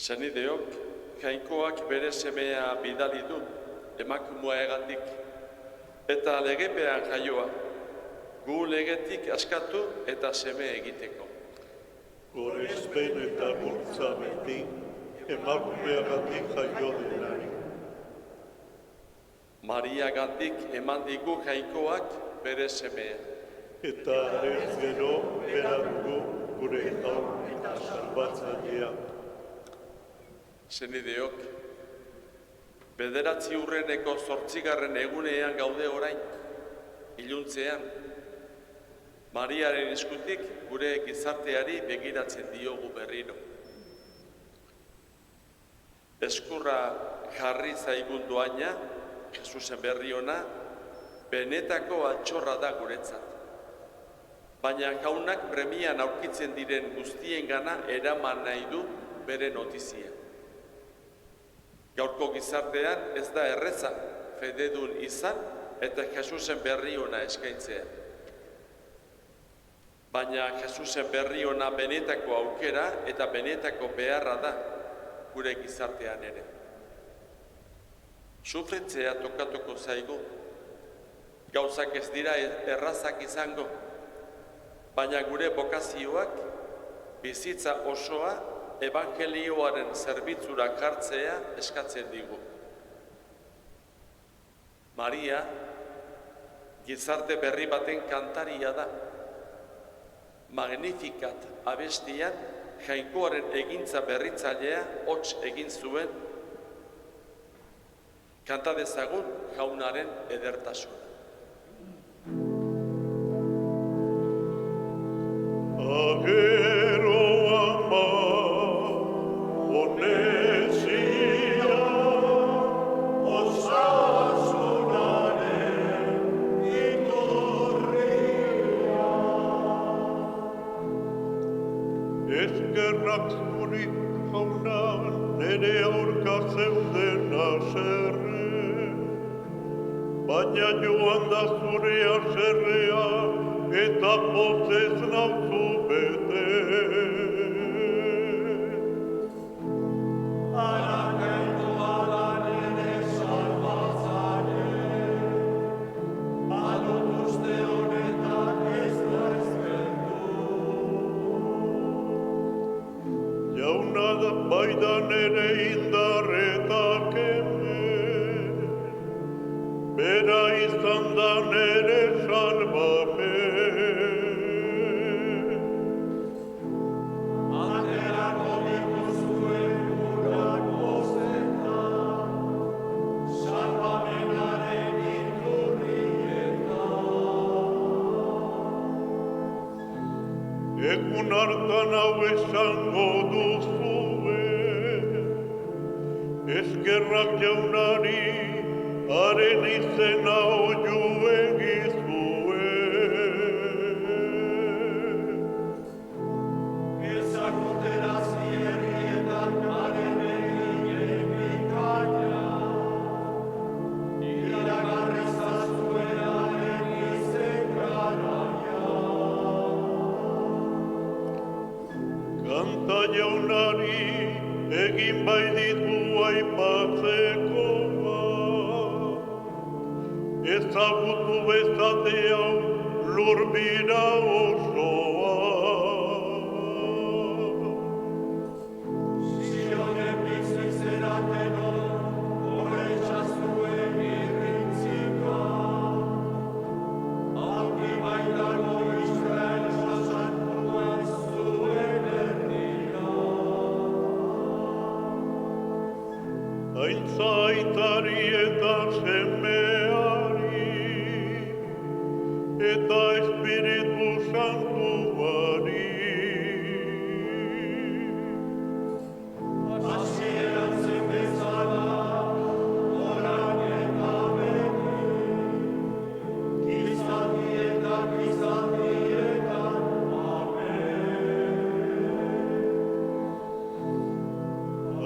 Senideok, Jainkoak bere semea bidali du, emakumearengandik, eta legepean jaioa, gu legetik askatu eta seme egiteko. Gorespen eta bultza beti, emakumearengandik jaio denari. Mariagandik eman digu Jainkoak bere semea. Eta ez gero beradugu gure hau eta salbatzailea. Senideok, 9. urreneko 8. egunean gaude orain, iluntzean, Mariaren eskutik gure gizarteari begiratzen diogu berriro. Eskurra jarri zaigun doaina, Jesusen berri ona, benetako altxorra da guretzat. Baina jaunak premian aurkitzen diren guztiengana eraman nahi du bere notizia. Gaurko gizartean ez da erreza fededun izan eta Jesusen berri ona eskaintzea. Baina Jesusen berri ona benetako aukera eta benetako beharra da gure gizartean ere. Sufritzea tokatuko zaigu, gauzak ez dira errazak izango, baina gure bokazioak bizitza osoa evangelioaren zerbitzura jartzea eskatzen digu. Maria, gizarte berri baten kantaria da. Magnificat abestian, Jainkoaren egintza berritzailea hots egin zuen, kanta dezagun jaunaren edertasuna. Eskerrak zuri jauna, nere aurka zeuden haserre, baina joan da zure haserrea eta pozez nauzu bete. Arakaitu ala nere salbatzaile, badut uste honetan ez da ezkertu. Jauna da baida nere indarretak hemen, bera izan da nere salbamen. Aterako dituzuen urak bostetan, salbamenaren iturrietan. Egun hartan hau esango duzue, eskerrak jaunari, haren izena oiu egizue. Ezakutera zierrietan haren eginen bikaina, iragarrizazue haren izen garaia. Kanta jaunari, egin bai ditu aipatzeko ezagutu bezate hau lurbira osoa. Zionen bizik zeraten hor, horretxazue Aintzaitari eta semeari, eta Espiritu Santuari. Hasieran zen bezala, orain eta beti, gizaldietan, gizaldietan,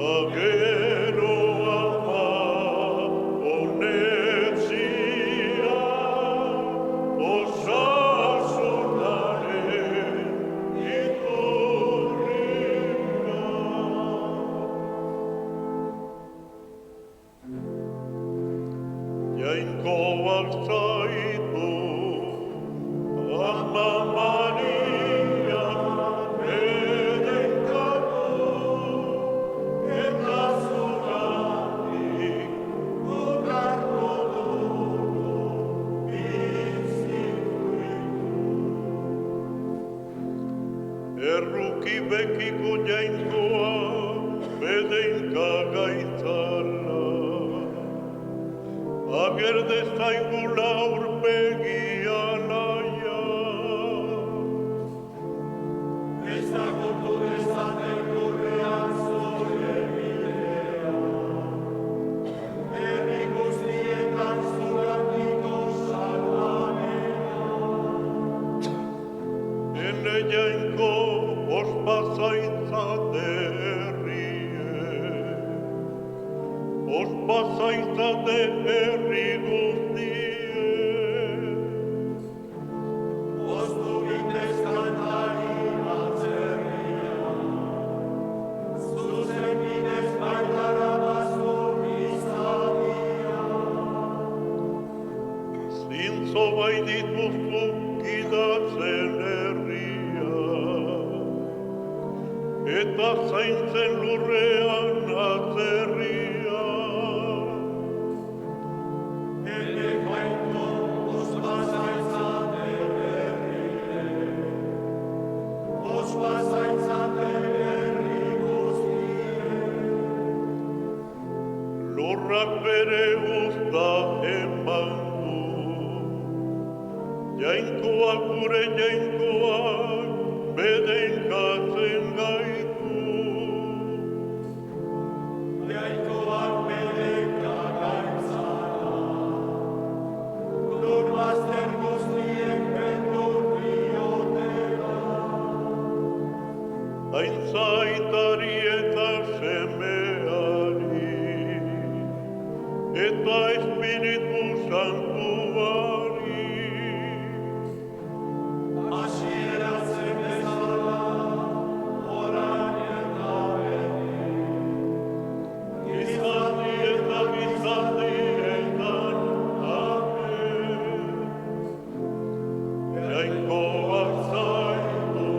Agero ama honetzia, osasunaren iturria. Jainkoak zaitu, Ama Maria, bedenkatu, eta zugatik gutarko dugu bizituitu. Erruki bekiko jainkoa, bedenka gaitzala, ager dezaigula urpegia naia. ezagutu dezaten lurrean zure bidea, herri guztietan zugatiko salvamena. Ene jainko ospazaintzate herrie, ospazaintzate herri guztie. Oztu bidez kantari atzerria, zuzen bidez baitara bazur izadia. Zintzo bai dituzu gidatzen herria, eta zaintzen lurrean atzerria. Ene jainko ospazaintzate herrie, ospazaintzate herri guztie. Lurrak bere uzta eman du, jainkoak gure jainkoak bedenkatzen gaitu. Jainkoak bedeka gaitzala, lur bazter guztiek beldur diotela. Aintzaitari eta semeari, eta Espiritu Santuari. Hasieran zen bezala, orain eta beti, Gizaldi eta gizaldietan, amen. Jainkoak zaitu,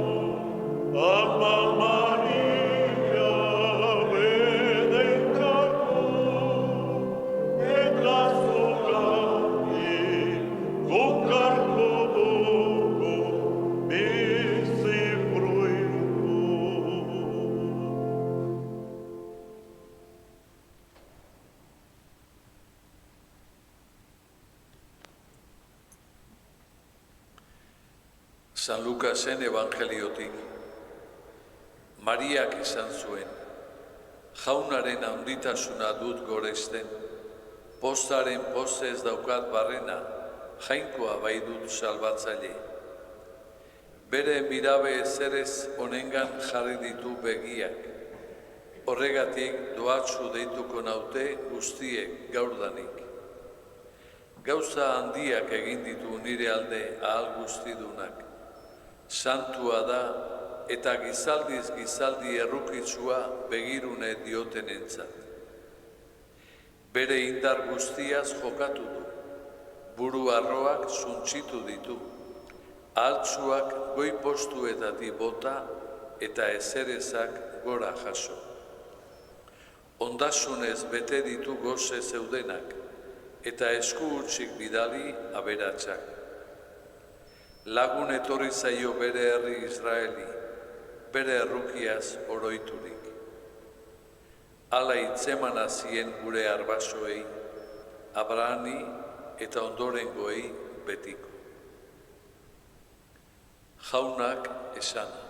Ama Maria, bedenkatu, eta zugatik gukarko dugu bizi fruitu. San Lukasen evangeliotik. Mariak izan zuen, jaunaren handitasuna dut goresten, pozaren pozez daukat barrena, jainkoa bai dut salbatzaile. Bere mirabe ezerez honengan jarri ditu begiak, horregatik doatsu deituko naute guztiek gaurdanik. Gauza handiak egin ditu nire alde ahal guztidunak, santua da eta gizaldiz gizaldi errukitsua begirune diotenentzat. Bere indar guztiaz jokatu du, buru arroak suntsitu ditu, altzuak goi postuetatik bota eta ezerezak gora jaso. Ondasunez bete ditu goze zeudenak, eta esku hutsik bidali aberatsak. Lagun etorri zaio bere herri Israeli, bere errukiaz oroiturik. Hala hitzemana zien gure arbasoei, Abrahami eta ondorengoei betiko. Jaunak esana.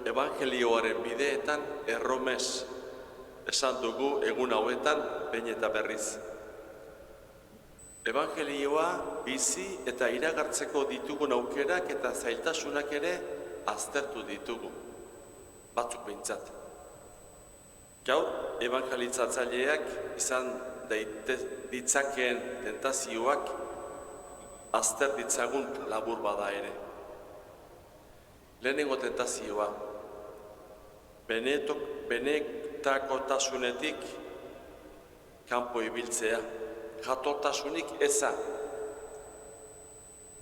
Evangelioaren bideetan erromes esan dugu egun hauetan behin eta berriz. Evangelioa bizi eta iragartzeko ditugun aukerak eta zailtasunak ere aztertu ditugu, batzuk behintzat. Gaur, evangelizatzaileak izan ditzakeen tentazioak azter ditzagun labur bada ere. Lehenengo tentazioa, benetakotasunetik kanpo ibiltzea, jatotasunik eza.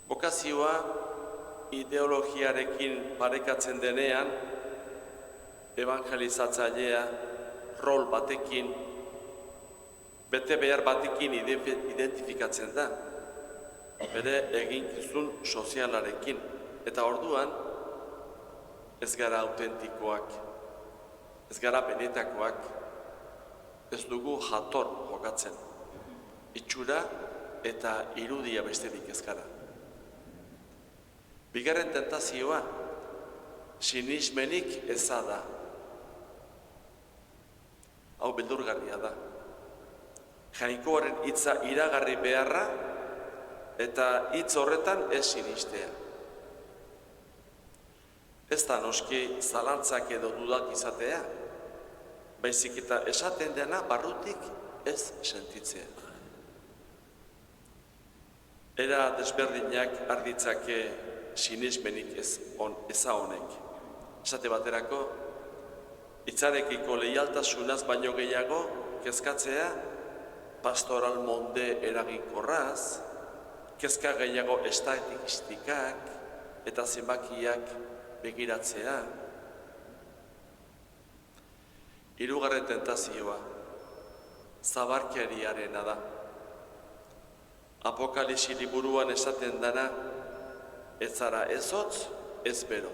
Bokazioa ideologiarekin parekatzen denean, evangelizatzailea rol batekin, bete behar batekin identifikatzen da, bere eginkizun sozialarekin, eta orduan, ez gara autentikoak, ez gara benetakoak, ez dugu jator jokatzen. Itxura eta irudia besterik ez gara. Bigarren tentazioa, sinismenik eza da. Hau beldurgarria da. Jainkoaren hitza iragarri beharra eta hitz horretan ez sinistea. Ez da noski zalantzak edo dudak izatea, baizik eta esaten dena barrutik ez sentitzea. Era desberdinak arditzake sinismenik eza honek. Esate baterako, hitzarekiko leialtasunaz baino gehiago kezkatzea pastoral monde eraginkorraz, kezka gehiago estatistikak eta zenbakiak begiratzea. Hirugarren tentazioa, zabarkeriarena da. Apokalipsi liburuan esaten dana, ez zara ez hotz, ez bero.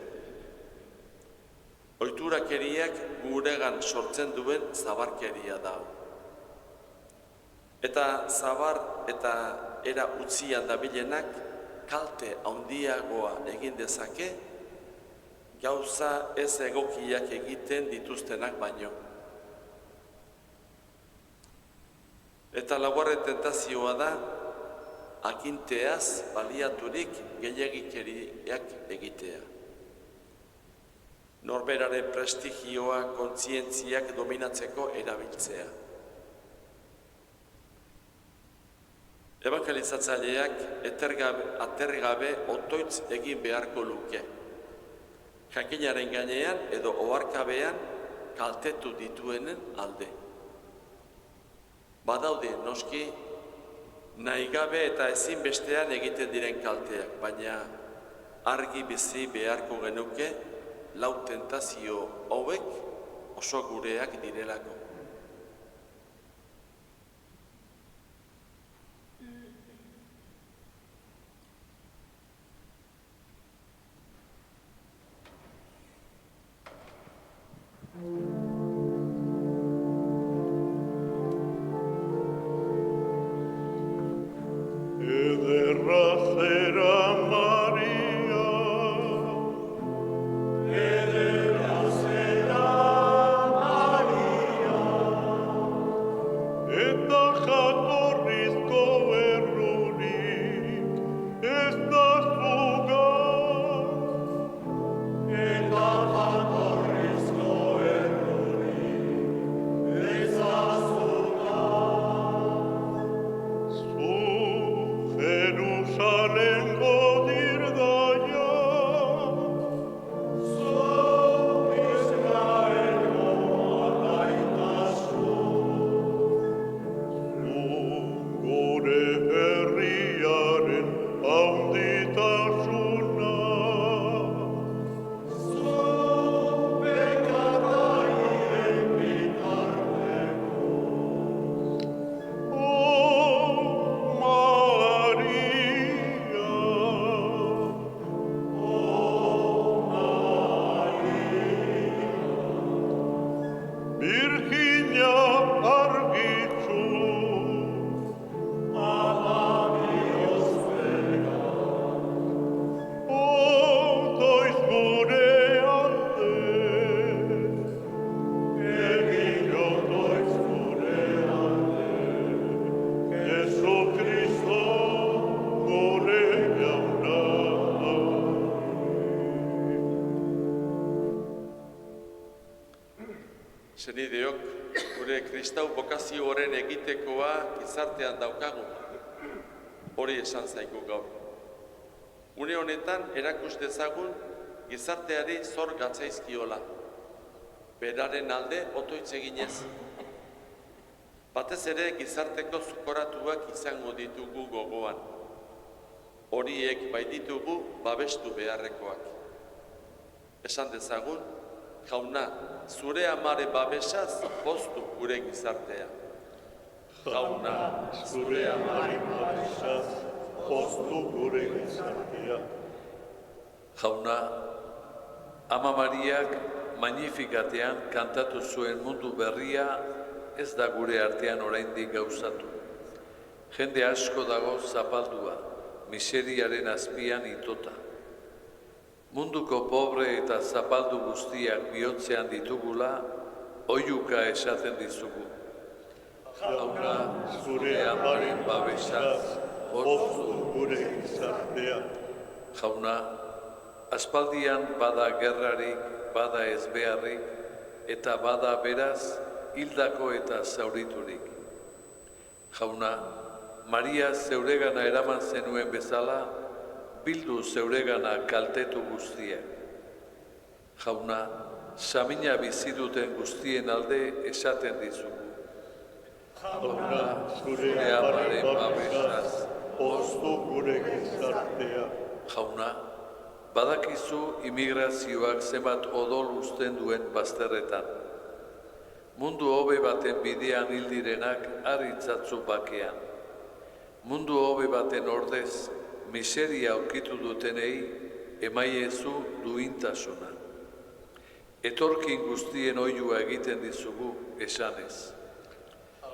Ohiturakeriak guregan sortzen duen zabarkeria da. Eta zabar eta era utzian dabilenak kalte handiagoa egin dezake, gauza ez egokiak egiten dituztenak baino. Eta laugarren tentazioa da, aginteaz baliaturik gehiagikeriak egitea. Norberaren prestigioa kontzientziak dominatzeko erabiltzea. Evangelizatzaileak atergabe otoitz egin beharko luke. Jakinaren gainean edo oharkabean kaltetu dituenen alde. Badaude noski nahi gabe eta ezinbestean egiten diren kalteak, baina argi bizi beharko genuke lau tentazio hauek oso gureak direlako. Ederra zera Maria, Ederra zera Maria, Virginia argitzu, otoiz gure alde, egin otoiz gure alde, Jesu Kristo gure jauna. Senideok, gure kristau bokazio horren egitekoa gizartean daukagu. Hori esan zaigu gaur. Une honetan erakus dezagun gizarteari zor gatzaizkiola. Beraren alde otoitz eginez. Batez ere gizarteko zukoratuak izango ditugu gogoan. Horiek baititugu babestu beharrekoak. Esan dezagun, jauna, zure amare babesaz poztu gure gizartea. Jauna, Zure amari babesaz, poztu gure gizartea. Jauna, Ama Mariak Magnifikatean kantatu zuen mundu berria ez da gure artean oraindik gauzatu. Jende asko dago zapaldua, miseriaren azpian itota. Munduko pobre eta zapaldu guztiak bihotzean ditugula, oihuka esaten dizugu. Jauna, zure amaren babesaz, poztu gure gizartea. Jauna, aspaldian bada gerrarik, bada ezbeharrik, eta bada beraz hildako eta zauriturik. Jauna, Maria zeuregana eraman zenuen bezala, bildu zeuregana kaltetu guztiak. Jauna, samina bizi duten guztien alde esaten dizugu. Jauna, zure amaren babesaz, poztu gure gizartea. Jauna, badakizu imigrazioak zenbat odol uzten duen bazterretan. Mundu hobe baten bidean hildirenak harritzatzu bakean. Mundu hobe baten ordez, miseria aurkitu dutenei emaiezu duintasuna. Etorkin guztien oihua egiten dizugu esanez.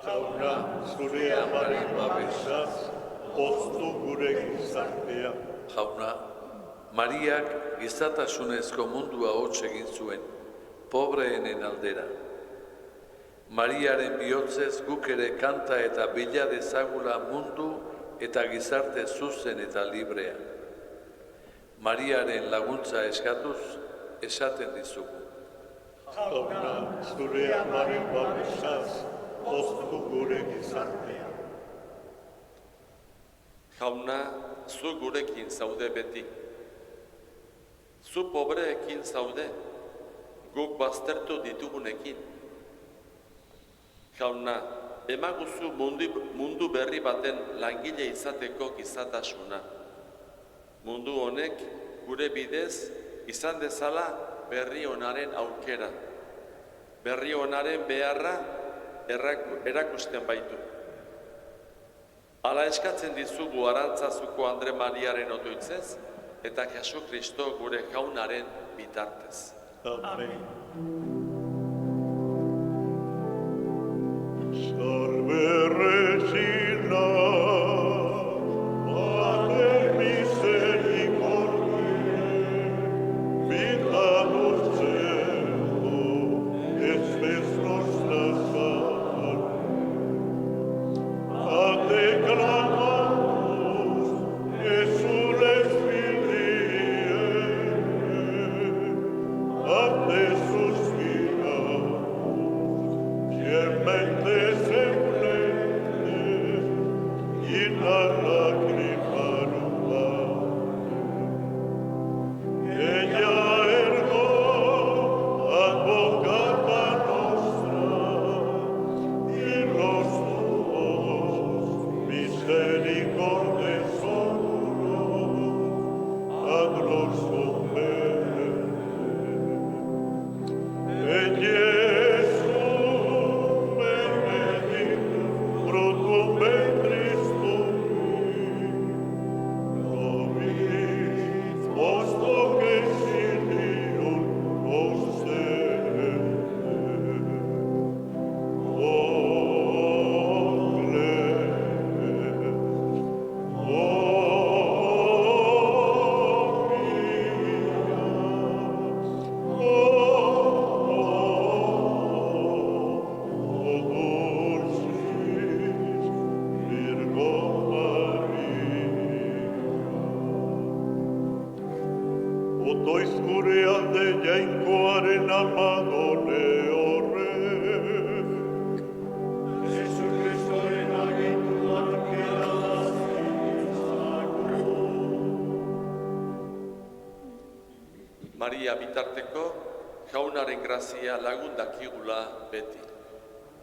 Jauna, zure amaren babesaz, poztu gure gizartea. Jauna, Mariak gizatasunezko mundua hots egin zuen, pobreenen aldera. Mariaren bihotzez guk ere kanta eta bila dezagula mundu eta gizarte zuzen eta librea. Mariaren laguntza eskatuz esaten dizugu. Jauna, zure amaren babesaz, poztu gure gizartea. Jauna, zu gurekin zaude beti. Zu pobreekin zaude, guk baztertu ditugunekin. Jauna, emaguzu mundu berri baten langile izateko gizatasuna. Mundu honek gure bidez izan dezala berri onaren aukera. Berri onaren beharra erakusten baitu. Hala eskatzen dizugu Arantzazuko Andre Mariaren otoitzez eta Jesu Kristo gure jaunaren bitartez. Amen. Salve Regina, Mater misericordiae, vita dulcedo, et spes nostra salve. A te clamamus, exules Filii, a te suspiramus, fielmente semblante, in la lacrimarum ella ergo advocata nostra, in los tuos misericordes oculos, ad los suplere. Et Iesus, guztia bitarteko, jaunaren grazia lagun dakigula beti.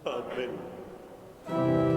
Amen.